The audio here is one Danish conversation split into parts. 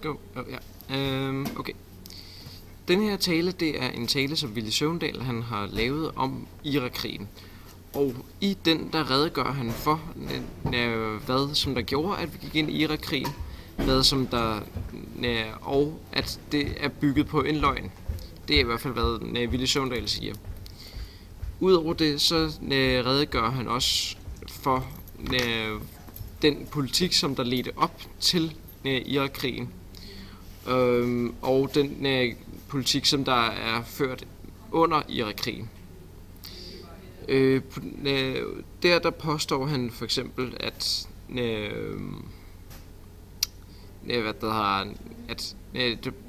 go. Okay. Den her tale, det er en tale, som Villy Søvndal han har lavet om Irakkrigen. Og i den, der redegør han for, hvad som der gjorde, at vi gik ind i Irakkrigen, hvad som der, og at det er bygget på en løgn. Det er i hvert fald, hvad Villy Søvndal siger. Udover det, så redegør han også for den politik, som der ledte op til Irakkrigen, og den politik, som der er ført under Irakkrigen. Der påstår han for eksempel, at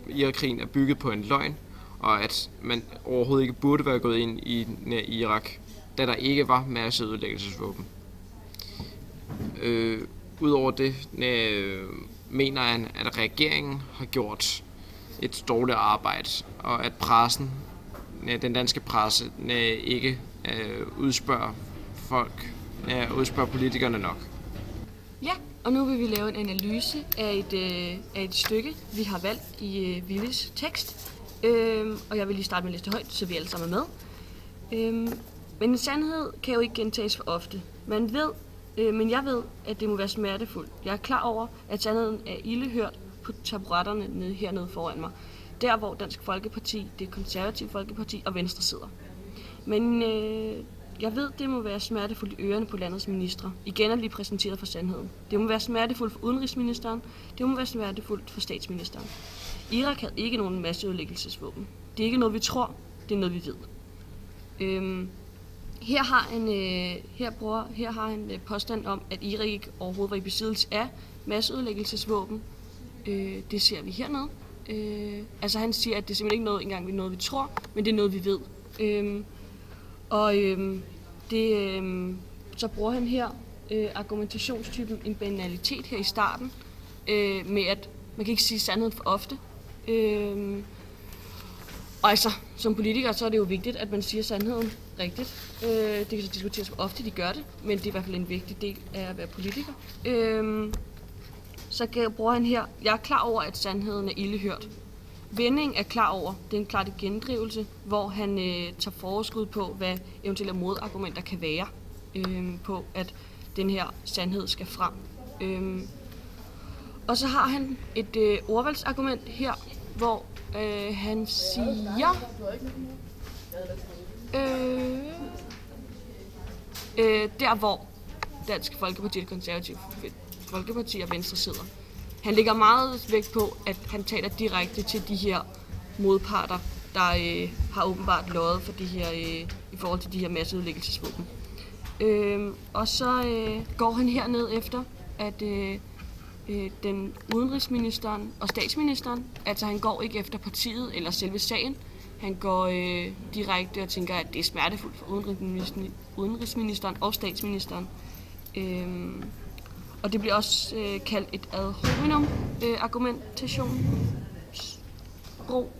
Irakkrigen er bygget på en løgn, og at man overhovedet ikke burde være gået ind i Irak, da der ikke var masseødelæggelsesvåben. Udover det mener han, at regeringen har gjort et dårligt arbejde, og at pressen, den danske presse, ikke udspørger politikerne nok. Ja, og nu vil vi lave en analyse af et stykke, vi har valgt i Willys tekst. Og jeg vil lige starte med at læse det højt, så vi alle sammen er med. Men en sandhed kan jo ikke gentages for ofte. Men jeg ved, at det må være smertefuldt. Jeg er klar over, at sandheden er ildehørt på taburetterne hernede foran mig. Der, hvor Dansk Folkeparti, Det Konservative Folkeparti og Venstre sidder. Men jeg ved, det må være smertefuldt i ørerne på landets ministre. Igen at blive præsenteret for sandheden. Det må være smertefuldt for udenrigsministeren. Det må være smertefuldt for statsministeren. Irak havde ikke nogen masseødelæggelsesvåben. Det er ikke noget, vi tror. Det er noget, vi ved. Her har han påstand om, at Irak ikke overhovedet var i besiddelse af masseødelæggelsesvåben. Det ser vi hernede. Altså han siger, at det er simpelthen ikke noget, vi tror, men det er noget, vi ved. Så bruger han her argumentationstypen en banalitet her i starten, med at man kan ikke sige sandheden for ofte. Og altså, som politiker, så er det jo vigtigt, at man siger sandheden rigtigt. Det kan så diskuteres, hvor ofte de gør det, men det er i hvert fald en vigtig del af at være politiker. Så bruger han her, jeg er klar over, at sandheden er ildehørt. Vending er klar over, det er en klart gendrivelse, hvor han tager forskud på, hvad eventuelle modargumenter kan være på, at den her sandhed skal frem. Og så har han et ordvalgsargument her, hvor han siger, der hvor Dansk Folkeparti, Det Konservative Folkeparti og Venstre sidder. Han lægger meget vægt på, at han taler direkte til de her modparter, der har åbenbart løjet for de her, i forhold til de her masseødelæggelsesvåben. Og så går han herned efter, at den udenrigsministeren og statsministeren, altså han går ikke efter partiet eller selve sagen, han går direkte og tænker, at det er smertefuldt for udenrigsministeren og statsministeren. Og det bliver også kaldt et ad hominem argumentationsbrug.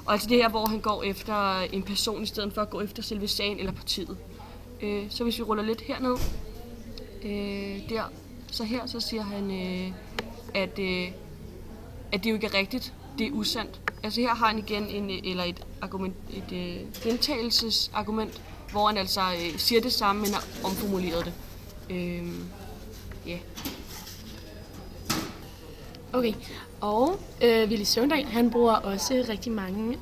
Og altså det her, hvor han går efter en person i stedet for at gå efter selve sagen eller partiet. Så hvis vi ruller lidt herned, så siger han, at det jo ikke er rigtigt, det er usandt. Altså her har han igen et gentagelsesargument, hvor han altså siger det samme, men har omformuleret det. Yeah. Okay, og Villy Søvndal, han bruger også rigtig mange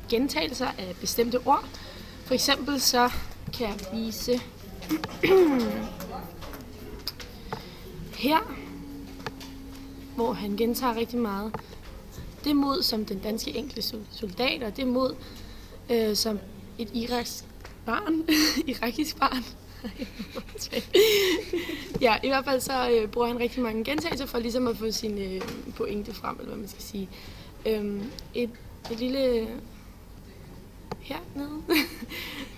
gentagelser af bestemte ord. For eksempel så kan jeg vise her, hvor han gentager rigtig meget. Det mod som den danske enkelte soldat, og det mod som et irakisk barn. Ja, i hvert fald så bruger han rigtig mange gentagelser for ligesom at få sin pointe frem, eller hvad man skal sige. Et lille hernede,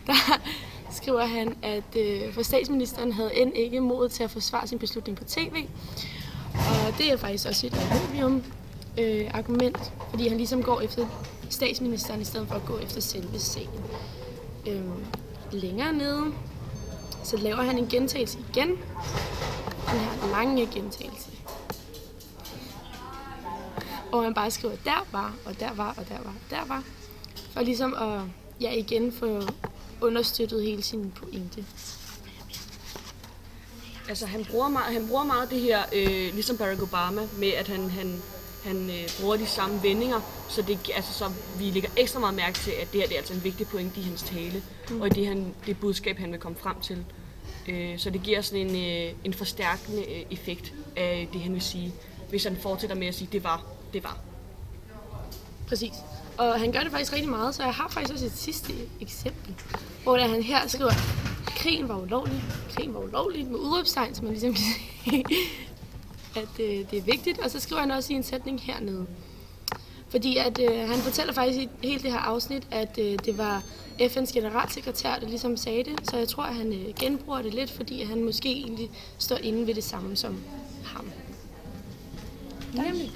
der skriver han, at for statsministeren havde end ikke mod til at forsvare sin beslutning på tv. Og det er faktisk også et argument, fordi han ligesom går efter statsministeren i stedet for at gå efter selve sagen. Længere nede, så laver han en gentagelse igen. Den her lange gentagelse. hvor han bare skriver, der var, og der var, og der var, og der var. For ligesom at, igen få understøttet hele sin pointe. Altså han bruger meget det her, ligesom Barack Obama, med at han bruger de samme vendinger, så så vi lægger ekstra meget mærke til, at det her det er altså en vigtig pointe i hans tale, og i det budskab, han vil komme frem til. Så det giver sådan en forstærkende effekt af det, han vil sige, hvis han fortsætter med at sige, det var. Præcis. Og han gør det faktisk rigtig meget, så jeg har faktisk også et sidste eksempel, hvor han her skriver, krigen var ulovlig med udråbstegn, så man ligesom kan sige, at det er vigtigt. Og så skriver han også i en sætning hernede. Fordi at han fortæller faktisk i hele det her afsnit, at det var FN's generalsekretær, der ligesom sagde det. Så jeg tror, at han genbruger det lidt, fordi han måske egentlig står inde ved det samme som ham. Nemlig.